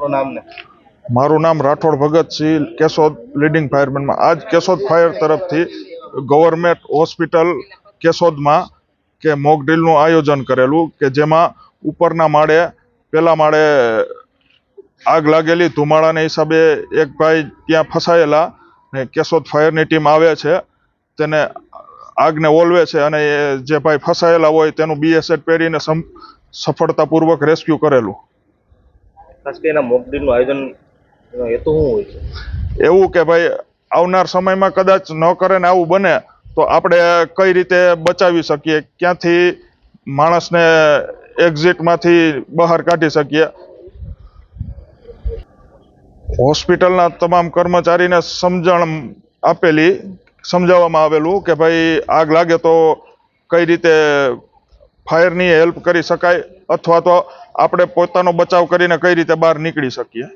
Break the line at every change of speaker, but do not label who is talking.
આપનું નામ ને?
મારું નામ રાઠોડ ભગતસિંહ, કેશોદ લીડિંગ ફાયરમેનમાં. આજ કેશોદ ફાયર તરફથી ગવર્મેન્ટ હોસ્પિટલ કેશોદમાં કે મોક ડ્રીલનું આયોજન કરેલું કે જેમાં ઉપરના માળે પેલા માળે આગ લાગેલી ધુમાડાના હિસાબે એક ભાઈ ત્યાં ફસાયેલા ને કેશોદ ફાયરની ટીમ આવે છે, તેને આગને ઓલવે છે અને એ જે ભાઈ ફસાયેલા હોય તેનું BSET પહેરીને સફળતાપૂર્વક રેસ્ક્યુ કરેલું.
ખાસ કરીને મોક ડ્રીલનું આયોજન હેતુ શું હોય છે?
એવું કે ભાઈ આવનાર સમયમાં કદાચ ન કરે ને આવું બને તો આપણે કઈ રીતે બચાવી શકીએ, ક્યાંથી માણસને એક્ઝિટમાંથી બહાર કાઢી શકીએ. હોસ્પિટલના તમામ કર્મચારીને સમજાવવામાં આવેલું કે ભાઈ આગ લાગે તો કઈ રીતે ફાયરની હેલ્પ કરી શકાય અથવા તો આપણે પોતાનો બચાવ કરીને કઈ રીતે બહાર નીકળી શકીએ.